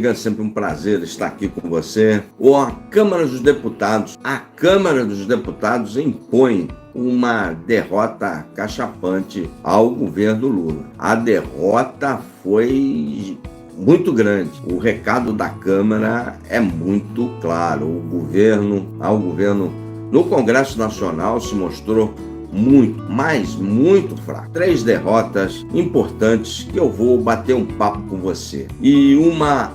É sempre um prazer estar aqui com você. A Câmara dos Deputados impõe uma derrota cachapante ao governo Lula. A derrota foi muito grande. O recado da Câmara é muito claro. O governo no Congresso Nacional se mostrou muito fraco. 3 derrotas importantes que eu vou bater um papo com você. E uma,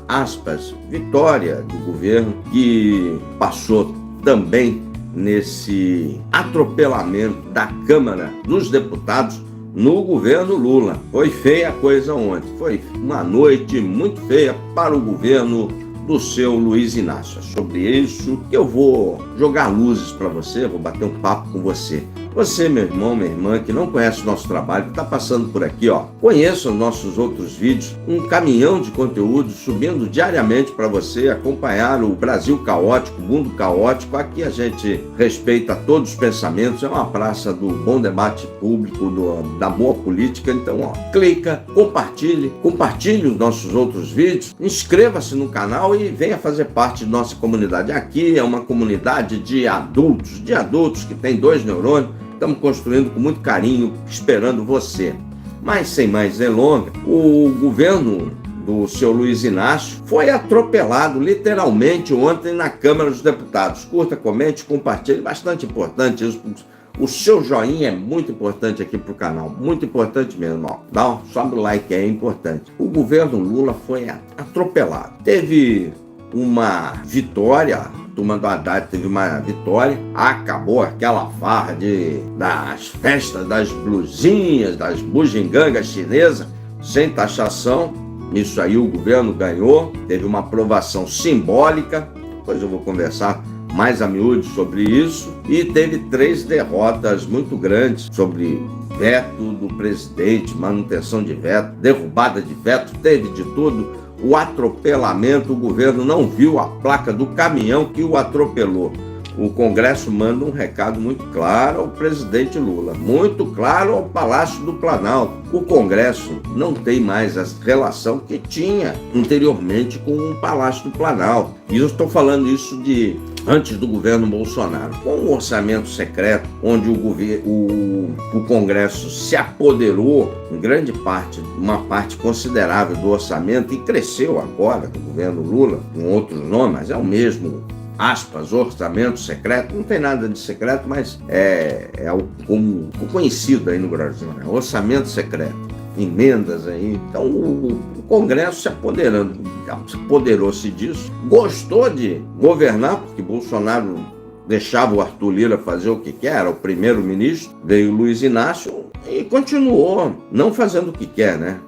vitória do governo que passou também nesse atropelamento da Câmara dos Deputados no governo Lula. Foi feia a coisa ontem. Foi uma noite muito feia para o governo do seu Luiz Inácio. É sobre isso que eu vou jogar luzes para você, vou bater um papo com você. Você, meu irmão, minha irmã, que não conhece o nosso trabalho, que está passando por aqui, conheça os nossos outros vídeos, um caminhão de conteúdo subindo diariamente para você acompanhar o Brasil caótico, o mundo caótico. Aqui a gente respeita todos os pensamentos, é uma praça do bom debate público, da boa política. Então, clica, compartilhe os nossos outros vídeos, inscreva-se no canal e venha fazer parte de nossa comunidade. Aqui é uma comunidade de adultos que tem 2 neurônios. Estamos construindo com muito carinho, esperando você. Mas sem mais delongas, o governo do seu Luiz Inácio foi atropelado literalmente ontem na Câmara dos Deputados. Curta, comente, compartilhe, bastante importante isso. O seu joinha é muito importante aqui para o canal, muito importante mesmo. Sobe o like, é importante. O governo Lula foi atropelado. Teve uma vitória. A turma do Haddad teve uma vitória, acabou aquela farra das festas, das blusinhas, das bugigangas chinesas, sem taxação. Isso aí o governo ganhou, teve uma aprovação simbólica, depois eu vou conversar mais a miúdo sobre isso, e teve 3 derrotas muito grandes sobre veto do presidente, manutenção de veto, derrubada de veto, teve de tudo. O atropelamento, o governo não viu a placa do caminhão que o atropelou. O Congresso manda um recado muito claro ao presidente Lula, muito claro ao Palácio do Planalto. O Congresso não tem mais a relação que tinha anteriormente com o Palácio do Planalto. E eu estou falando isso antes do governo Bolsonaro. Com o orçamento secreto, onde o Congresso se apoderou em grande parte, uma parte considerável do orçamento, e cresceu agora do governo Lula, com outros nomes, mas é o mesmo, orçamento secreto. Não tem nada de secreto, mas é o conhecido aí no Brasil, né? Orçamento secreto, emendas aí. Então o Congresso se apoderou-se disso, gostou de governar, porque Bolsonaro deixava o Arthur Lira fazer o que quer, era o primeiro-ministro, veio o Luiz Inácio e continuou não fazendo o que quer, né?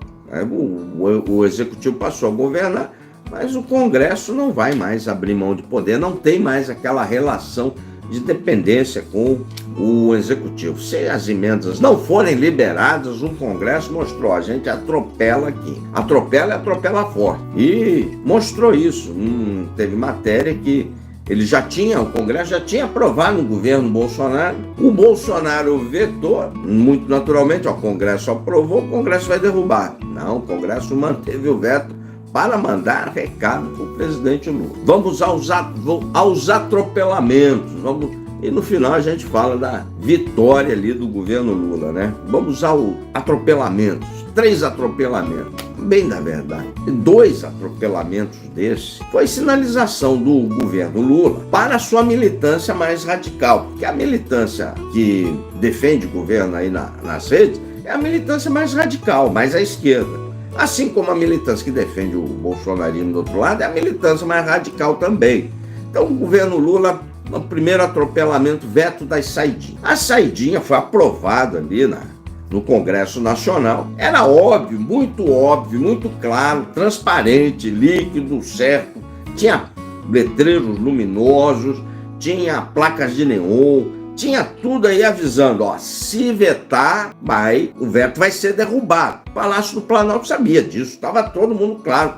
O Executivo passou a governar, mas o Congresso não vai mais abrir mão de poder, não tem mais aquela relação de dependência com o Executivo. Se as emendas não forem liberadas, o Congresso mostrou, a gente atropela aqui. Atropela e atropela forte. E mostrou isso. Teve matéria que o Congresso já tinha aprovado no governo Bolsonaro. O Bolsonaro vetou, muito naturalmente, o Congresso aprovou, o Congresso vai derrubar. Não, o Congresso manteve o veto para mandar recado para o presidente Lula. Vamos aos atropelamentos. E no final a gente fala da vitória ali do governo Lula, né? Vamos aos atropelamentos. 3 atropelamentos. Bem da verdade. 2 atropelamentos desses foi sinalização do governo Lula para a sua militância mais radical. Porque a militância que defende o governo aí nas redes é a militância mais radical, mais à esquerda. Assim como a militância que defende o bolsonarismo do outro lado é a militância mais radical também. Então o governo Lula, no primeiro atropelamento, veto das saidinhas. A saidinha foi aprovada ali no Congresso Nacional. Era óbvio, muito claro, transparente, líquido, certo. Tinha letreiros luminosos, tinha placas de neon, tinha tudo aí avisando, se vetar, o veto vai ser derrubado. O Palácio do Planalto sabia disso, estava todo mundo claro,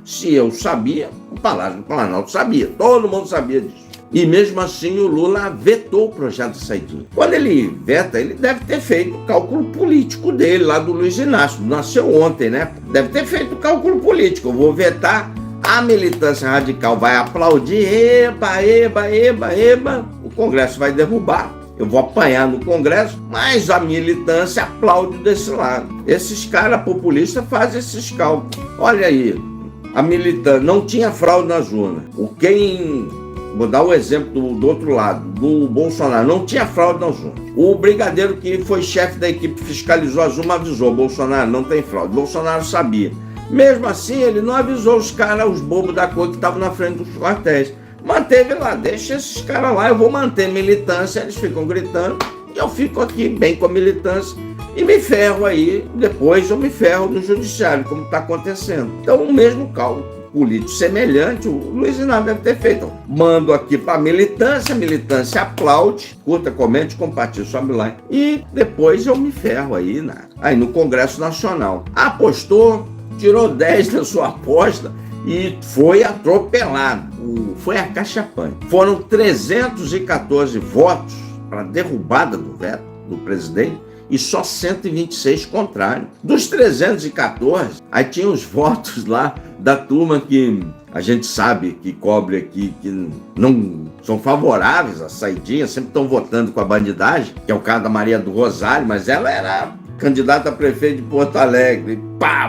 se eu sabia, o Palácio do Planalto sabia, todo mundo sabia disso. E mesmo assim o Lula vetou o projeto de saidinha. Quando ele veta, ele deve ter feito o cálculo político dele, lá do Luiz Inácio, nasceu ontem, né? Deve ter feito o cálculo político, eu vou vetar A militância radical vai aplaudir, eba, eba, eba, eba, o Congresso vai derrubar. Eu vou apanhar no Congresso, mas a militância aplaude desse lado. Esses caras populistas fazem esses cálculos. Olha aí, a militância não tinha fraude nas urnas. Vou dar o exemplo do outro lado, do Bolsonaro, não tinha fraude nas urnas. O brigadeiro que foi chefe da equipe que fiscalizou as urnas avisou: Bolsonaro, não tem fraude. Bolsonaro sabia. Mesmo assim, ele não avisou os caras, os bobos da cor que estavam na frente dos quartéis. Manteve lá, deixa esses caras lá, eu vou manter militância, eles ficam gritando, e eu fico aqui bem com a militância e me ferro aí, depois eu me ferro no judiciário, como está acontecendo. Então, o mesmo cálculo político semelhante, o Luiz Inácio deve ter feito. Mando aqui para a militância aplaude, curta, comente, compartilhe, sobe lá, e depois eu me ferro aí no Congresso Nacional. Apostou, tirou 10 da sua aposta, e foi atropelado. Foi acachapante. Foram 314 votos para a derrubada do veto do presidente e só 126 contrários. Dos 314, aí tinha os votos lá da turma que a gente sabe que cobre aqui, que não são favoráveis à saidinha, sempre estão votando com a bandidagem, que é o caso da Maria do Rosário, mas ela era candidata a prefeito de Porto Alegre,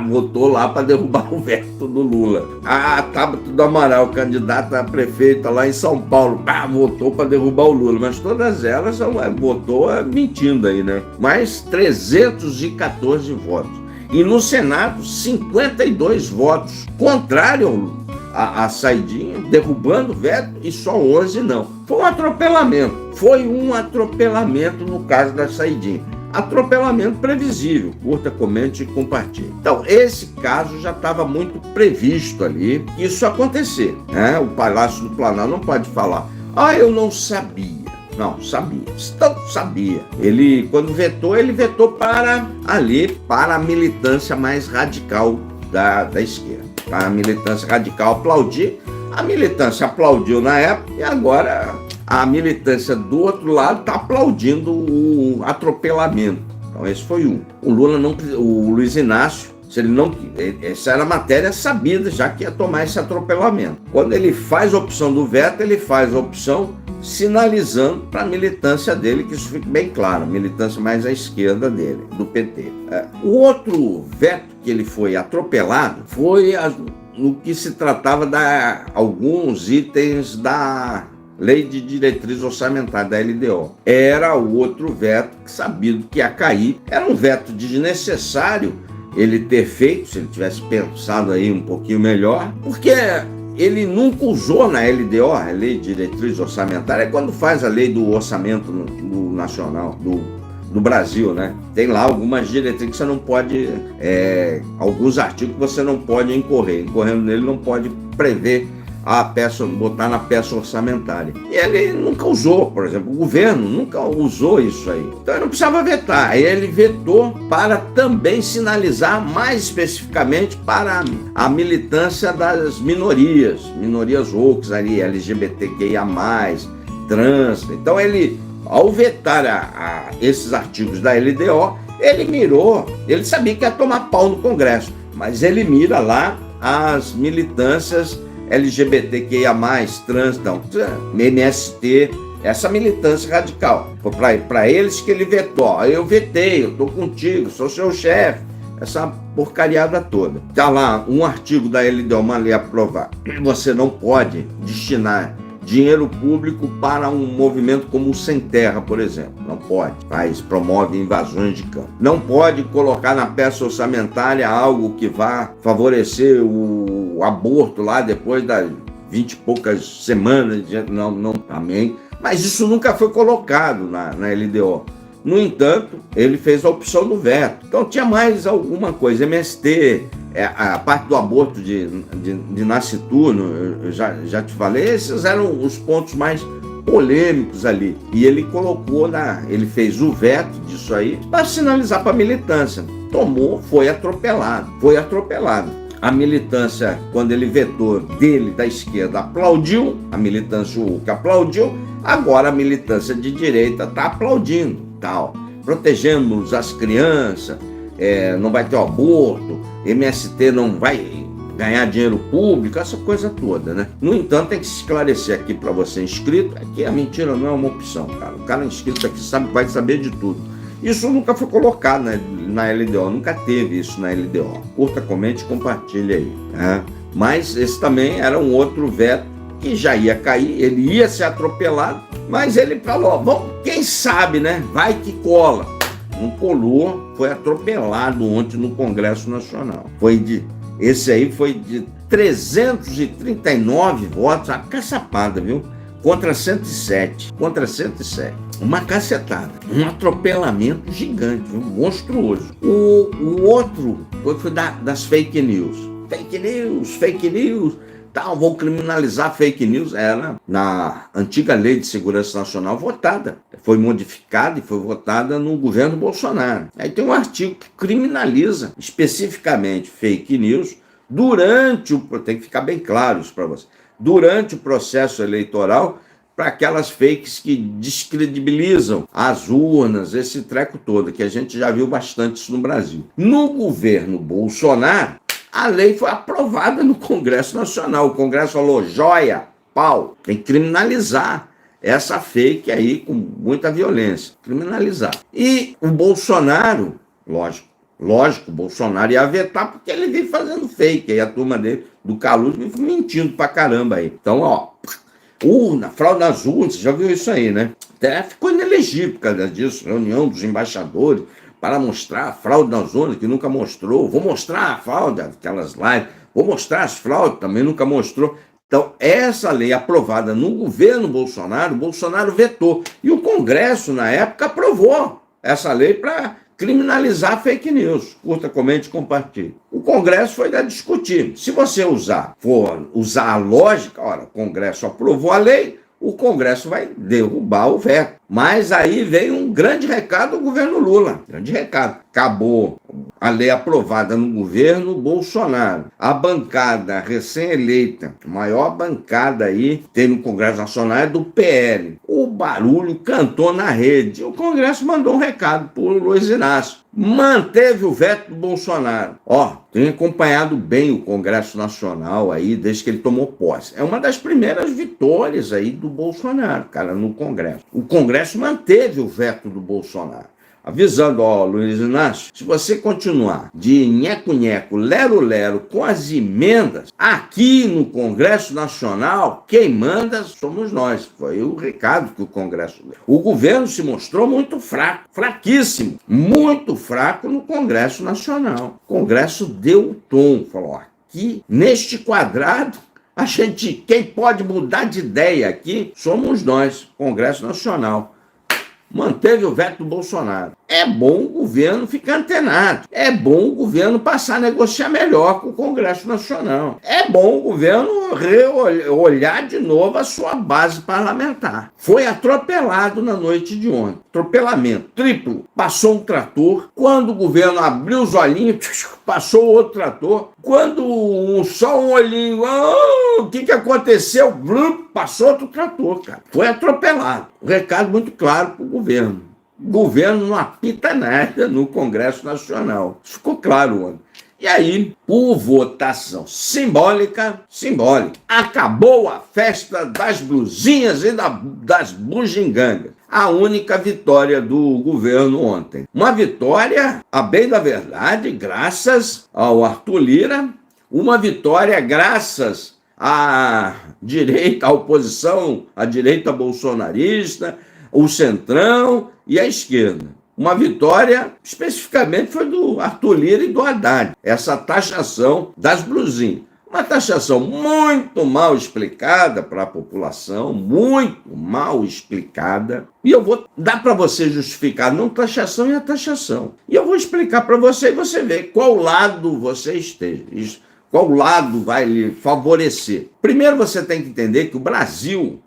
votou lá para derrubar o veto do Lula. A Tabata do Amaral, candidata a prefeita lá em São Paulo, votou para derrubar o Lula. Mas todas elas votou mentindo aí, né? Mais 314 votos. E no Senado, 52 votos contrário à saidinha, derrubando o veto, e só 11 não. Foi um atropelamento. Foi um atropelamento no caso da saidinha. Atropelamento previsível. Curta, comente e compartilhe. Então, esse caso já estava muito previsto ali que isso ia acontecer, né? O Palácio do Planalto não pode falar: eu não sabia. Não, sabia. Então, sabia. Ele, quando vetou, ele vetou para a militância mais radical da esquerda. Para a militância radical aplaudir. A militância aplaudiu na época e agora a militância do outro lado está aplaudindo o atropelamento. Então esse foi um. O Luiz Inácio, essa era matéria sabida, já que ia tomar esse atropelamento. Quando ele faz a opção do veto, ele faz a opção sinalizando para a militância dele, que isso fique bem claro, a militância mais à esquerda dele, do PT. O outro veto que ele foi atropelado foi no que se tratava de alguns itens da Lei de Diretriz Orçamentária, da LDO. Era o outro veto que sabido que ia cair. Era um veto desnecessário ele ter feito, se ele tivesse pensado aí um pouquinho melhor, porque ele nunca usou na LDO, a Lei de Diretriz Orçamentária, é quando faz a lei do orçamento nacional, do Brasil, né? Tem lá algumas diretrizes que você não pode, alguns artigos que você não pode incorrer. Incorrendo nele não pode prever botar na peça orçamentária. E ele nunca usou, por exemplo, o governo nunca usou isso aí. Então ele não precisava vetar. Aí ele vetou para também sinalizar mais especificamente para a militância das minorias woke ali, LGBTQIA+, trans. Então ele, ao vetar esses artigos da LDO, ele sabia que ia tomar pau no Congresso, mas ele mira lá as militâncias LGBTQIA+, trans, não, MST, essa militância radical. Foi para eles que ele vetou. Eu vetei, eu estou contigo, sou seu chefe, essa porcariada toda. Está lá um artigo da LDO, uma lei aprovada. Você não pode destinar dinheiro público para um movimento como o Sem Terra, por exemplo. Não pode. Promove invasões de campo. Não pode colocar na peça orçamentária algo que vá favorecer o aborto lá depois das 20 e poucas semanas. Não, também. Mas isso nunca foi colocado na LDO. No entanto, ele fez a opção do veto. Então tinha mais alguma coisa. MST, a parte do aborto de nasciturno, eu já te falei, esses eram os pontos mais polêmicos ali. E ele ele fez o veto disso aí para sinalizar para a militância. Foi atropelado. A militância, quando ele vetou da esquerda, aplaudiu, a militância que aplaudiu, agora a militância de direita está aplaudindo, protegemos as crianças, não vai ter aborto, MST não vai ganhar dinheiro público, essa coisa toda, né? No entanto, tem que se esclarecer aqui para você inscrito, é que a mentira não é uma opção, cara. O cara inscrito aqui vai saber de tudo. Isso nunca foi colocado na LDO, nunca teve isso na LDO. Curta, comente, compartilhe aí. Né? Mas esse também era um outro veto que já ia cair, ele ia ser atropelado, mas ele falou, bom, quem sabe, né? Vai que cola. Não colou, foi atropelado ontem no Congresso Nacional. Esse aí foi de 339 votos, a caçapada, viu? Contra 107. Uma cacetada. Um atropelamento gigante, viu? Monstruoso. O outro foi das fake news. Fake news. Tal, vão criminalizar fake news. Era na antiga Lei de Segurança Nacional votada. Foi modificada e foi votada no governo Bolsonaro. Aí tem um artigo que criminaliza especificamente fake news tem que ficar bem claro isso para você, durante o processo eleitoral, para aquelas fakes que descredibilizam as urnas, esse treco todo, que a gente já viu bastante isso no Brasil. No governo Bolsonaro, a lei foi aprovada no Congresso Nacional. O Congresso falou, joia, pau, tem que criminalizar essa fake aí com muita violência. Criminalizar. E o Bolsonaro, lógico, o Bolsonaro ia vetar porque ele veio fazendo fake. Aí a turma dele, do Caluso, veio mentindo pra caramba aí. Então, urna, fraude nas urnas, você já viu isso aí, né? Até ficou inelegível por causa disso. Reunião dos embaixadores para mostrar a fraude nas urnas, que nunca mostrou. Vou mostrar a fraude, aquelas lives. Vou mostrar as fraudes, também nunca mostrou. Então, essa lei aprovada no governo Bolsonaro, o Bolsonaro vetou. E o Congresso, na época, aprovou essa lei para criminalizar fake news. Curta, comente, compartilhe. O Congresso foi discutir. Se você for usar a lógica, o Congresso aprovou a lei, o Congresso vai derrubar o veto. Mas aí veio um grande recado do governo Lula. Grande recado. Acabou a lei aprovada no governo Bolsonaro. A bancada recém-eleita, a maior bancada aí, tem no Congresso Nacional, é do PL. O barulho cantou na rede. O Congresso mandou um recado para o Luiz Inácio. Manteve o veto do Bolsonaro. Tem acompanhado bem o Congresso Nacional aí, desde que ele tomou posse. É uma das primeiras vitórias aí do Bolsonaro, cara, no Congresso. O Congresso manteve o veto do Bolsonaro. Avisando, Luiz Inácio, se você continuar de nheco-nheco, lero-lero com as emendas, aqui no Congresso Nacional, quem manda somos nós. Foi o recado que o Congresso deu. O governo se mostrou muito fraco, fraquíssimo, muito fraco no Congresso Nacional. O Congresso deu o tom, falou, aqui, neste quadrado, quem pode mudar de ideia aqui somos nós, Congresso Nacional. Manteve o veto do Bolsonaro. É bom o governo ficar antenado. É bom o governo passar a negociar melhor com o Congresso Nacional. É bom o governo olhar de novo a sua base parlamentar. Foi atropelado na noite de ontem. Atropelamento triplo. Passou um trator. Quando o governo abriu os olhinhos, passou outro trator. Quando só um olhinho, o que aconteceu? Passou outro trator, cara. Foi atropelado. Um recado muito claro para o governo. O governo não apita nada no Congresso Nacional. Isso ficou claro ontem. E aí, por votação simbólica, acabou a festa das blusinhas e das bugigangas. A única vitória do governo ontem. Uma vitória, a bem da verdade, graças ao Arthur Lira, uma vitória graças à direita, à oposição, à direita bolsonarista, o centrão e a esquerda. Uma vitória, especificamente, foi do Arthur Lira e do Haddad. Essa taxação das blusinhas. Uma taxação muito mal explicada para a população, muito mal explicada. E eu vou dar para você justificar, não taxação é a taxação. E eu vou explicar para você e você vê qual lado você esteja. Qual lado vai lhe favorecer? Primeiro você tem que entender que o Brasil,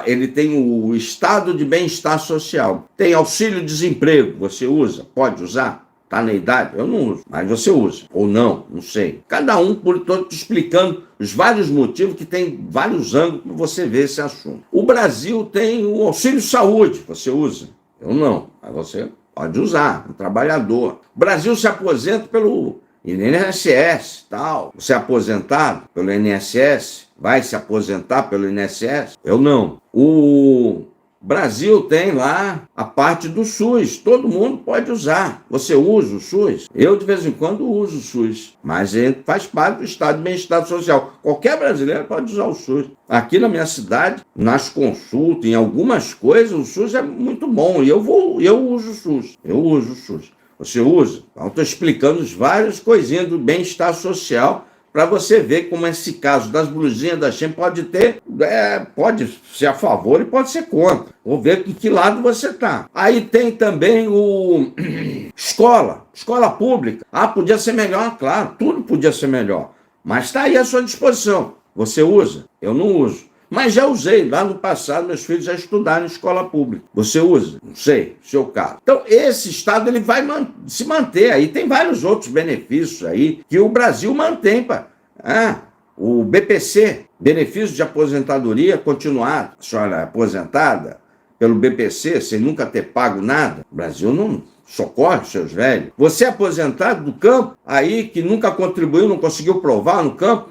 ele tem o estado de bem-estar social. Tem auxílio-desemprego, você usa? Pode usar? Está na idade? Eu não uso, mas você usa. Ou não sei. Cada um, estou te explicando os vários motivos, que tem vários ângulos para você ver esse assunto. O Brasil tem o auxílio-saúde, você usa? Eu não, mas você pode usar, um trabalhador. O Brasil se aposenta pelo INSS, tal. Você é aposentado pelo INSS? Vai se aposentar pelo INSS? Eu não. O Brasil tem lá a parte do SUS. Todo mundo pode usar. Você usa o SUS? Eu, de vez em quando, uso o SUS. Mas ele faz parte do Estado de Bem-Estar Social. Qualquer brasileiro pode usar o SUS. Aqui na minha cidade, nas consultas, em algumas coisas, o SUS é muito bom. E eu uso o SUS. Eu uso o SUS. Você usa? Então, estou explicando várias coisinhas do bem-estar social para você ver como esse caso das blusinhas da Shein pode ser a favor e pode ser contra. Vou ver em que lado você está. Aí tem também o escola pública. Podia ser melhor, claro, tudo podia ser melhor. Mas está aí à sua disposição. Você usa? Eu não uso. Mas já usei, lá no passado, meus filhos já estudaram em escola pública. Você usa? Não sei, seu caso. Então, esse Estado ele vai se manter aí. Tem vários outros benefícios aí que o Brasil mantém. O BPC, benefício de aposentadoria continuado. A senhora é aposentada pelo BPC, sem nunca ter pago nada. O Brasil não socorre os seus velhos. Você é aposentado do campo, aí que nunca contribuiu, não conseguiu provar no campo,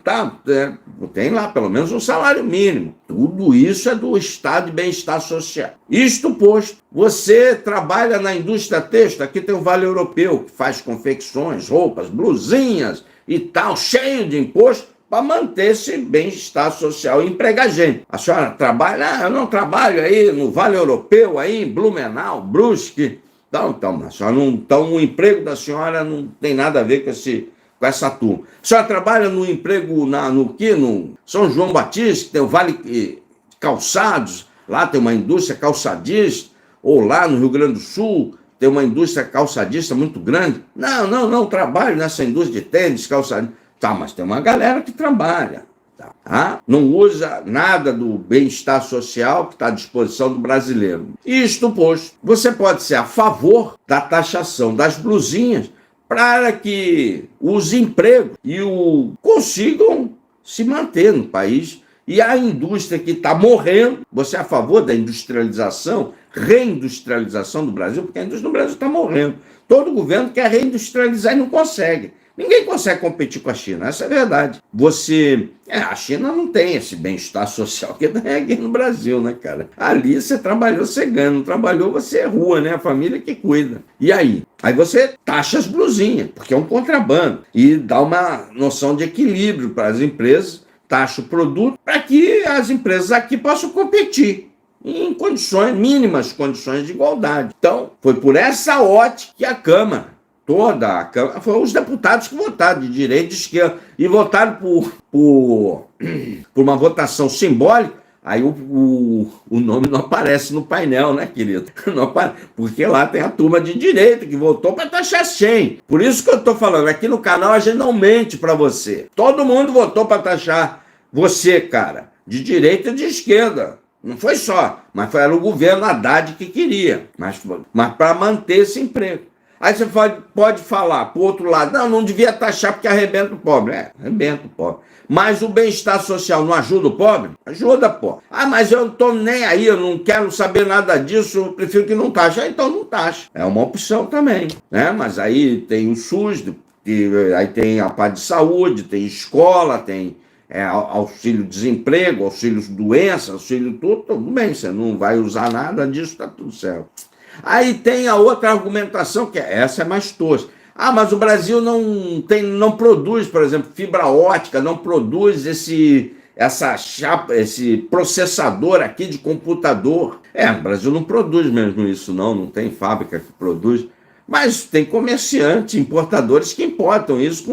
tem lá pelo menos um salário mínimo. Tudo isso é do Estado de Bem-Estar Social. Isto posto, você trabalha na indústria têxtil, aqui tem o Vale Europeu, que faz confecções, roupas, blusinhas e tal, cheio de imposto, para manter esse bem-estar social e empregar gente. A senhora trabalha? Eu não trabalho aí no Vale Europeu, aí em Blumenau, Brusque. Então, a senhora o emprego da senhora não tem nada a ver com essa turma. A senhora trabalha no emprego no São João Batista, que tem o Vale Calçados, lá tem uma indústria calçadista, ou lá no Rio Grande do Sul tem uma indústria calçadista muito grande. Não trabalho nessa indústria de tênis, calçadista. Mas tem uma galera que trabalha. Não usa nada do bem-estar social que está à disposição do brasileiro. Isto posto, você pode ser a favor da taxação das blusinhas para que os empregos consigam se manter no país. E a indústria que está morrendo, você é a favor da industrialização, reindustrialização do Brasil, porque a indústria do Brasil está morrendo. Todo governo quer reindustrializar e não consegue. Ninguém consegue competir com a China, essa é a verdade. A China não tem esse bem-estar social que tem aqui no Brasil, né, cara? Ali você trabalhou, você ganha, não trabalhou, você é rua, né? A família que cuida. E aí? Aí você taxa as blusinhas, porque é um contrabando. E dá uma noção de equilíbrio para as empresas, taxa o produto, para que as empresas aqui possam competir em mínimas condições de igualdade. Então, foi por essa ótica que a Câmara, toda a Câmara, foram os deputados que votaram de direita e de esquerda, e votaram por uma votação simbólica. Aí o nome não aparece no painel, né, querido? Não aparece, porque lá tem a turma de direita que votou para taxar 100. Por isso que eu estou falando, aqui no canal a gente não mente para você. Todo mundo votou para taxar você, cara, de direita e de esquerda. Não foi só, mas era o governo Haddad que queria, mas para manter esse emprego. Aí você pode falar, por outro lado, não devia taxar porque arrebenta o pobre. Arrebenta o pobre. Mas o bem-estar social não ajuda o pobre? Ajuda, pô. Mas eu não estou nem aí, eu não quero saber nada disso, eu prefiro que não taxe. Então não taxa. É uma opção também, né? Mas aí tem o SUS, aí tem a parte de saúde, tem escola, tem auxílio-desemprego, auxílio-doença, auxílio tudo bem, você não vai usar nada disso, está tudo certo. Aí tem a outra argumentação, que essa é mais tosca. Mas o Brasil não produz, por exemplo, fibra ótica, não produz esse processador aqui de computador. O Brasil não produz mesmo isso, não tem fábrica que produz. Mas tem comerciantes, importadores que importam isso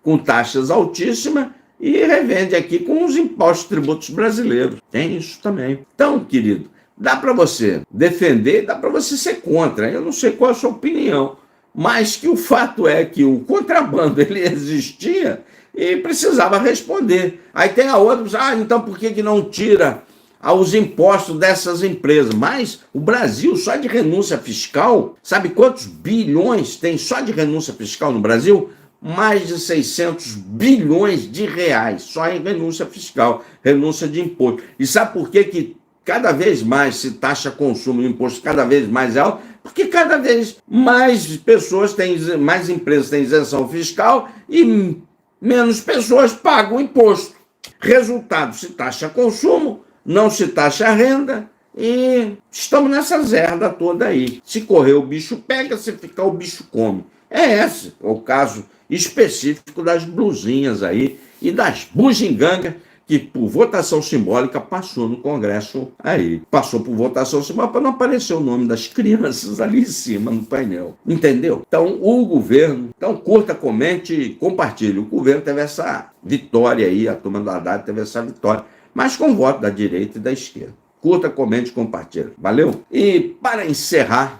com taxas altíssimas e revende aqui com os impostos tributos brasileiros. Tem isso também. Então, querido, dá para você defender, dá para você ser contra. Eu não sei qual é a sua opinião, mas que o fato é que o contrabando ele existia e precisava responder. Aí tem a outra, então por que não tira os impostos dessas empresas? Mas o Brasil, só de renúncia fiscal, sabe quantos bilhões tem só de renúncia fiscal no Brasil? Mais de 600 bilhões de reais, só em renúncia fiscal, renúncia de imposto. E sabe por que cada vez mais se taxa consumo e imposto cada vez mais alto? Porque cada vez mais pessoas têm, mais empresas têm isenção fiscal e menos pessoas pagam imposto. Resultado, se taxa consumo, não se taxa renda e estamos nessa zerda toda aí. Se correr o bicho pega, se ficar o bicho come. É esse o caso específico das blusinhas aí e das bugigangas que por votação simbólica passou no Congresso aí. Passou por votação simbólica para não aparecer o nome das crianças ali em cima no painel. Entendeu? Então, o governo... Então, curta, comente e compartilhe. O governo teve essa vitória aí, a turma do Haddad teve essa vitória, mas com voto da direita e da esquerda. Curta, comente e compartilhe. Valeu? E para encerrar,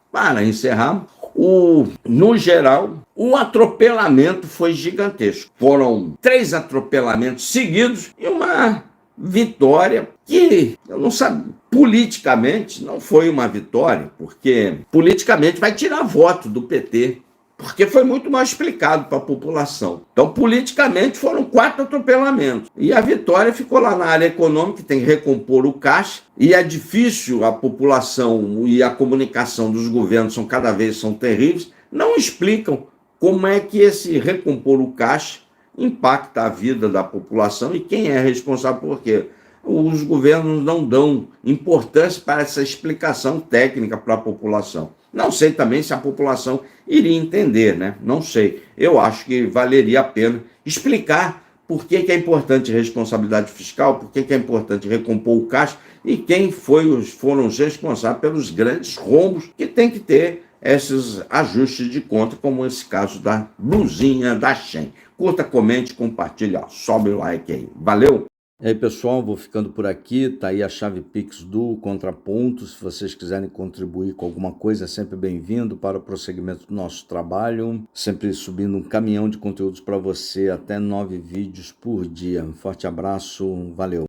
no geral, o atropelamento foi gigantesco. Foram 3 atropelamentos seguidos e uma vitória que, eu não sabia, politicamente não foi uma vitória, porque politicamente vai tirar voto do PT, porque foi muito mal explicado para a população. Então, politicamente, foram 4 atropelamentos. E a vitória ficou lá na área econômica, que tem que recompor o caixa, e é difícil, a população e a comunicação dos governos cada vez são terríveis, não explicam como é que esse recompor o caixa impacta a vida da população e quem é responsável por quê. Os governos não dão importância para essa explicação técnica para a população. Não sei também se a população iria entender, né? Não sei. Eu acho que valeria a pena explicar por que é importante responsabilidade fiscal, por que é importante recompor o caixa e quem foram os responsáveis pelos grandes rombos que tem que ter esses ajustes de conta, como esse caso da blusinha da Shein. Curta, comente, compartilhe, sobe o like aí. Valeu! E aí, pessoal, vou ficando por aqui. Tá aí a chave Pix do Contraponto. Se vocês quiserem contribuir com alguma coisa, é sempre bem-vindo para o prosseguimento do nosso trabalho. Sempre subindo um caminhão de conteúdos para você, até 9 vídeos por dia. Um forte abraço, valeu!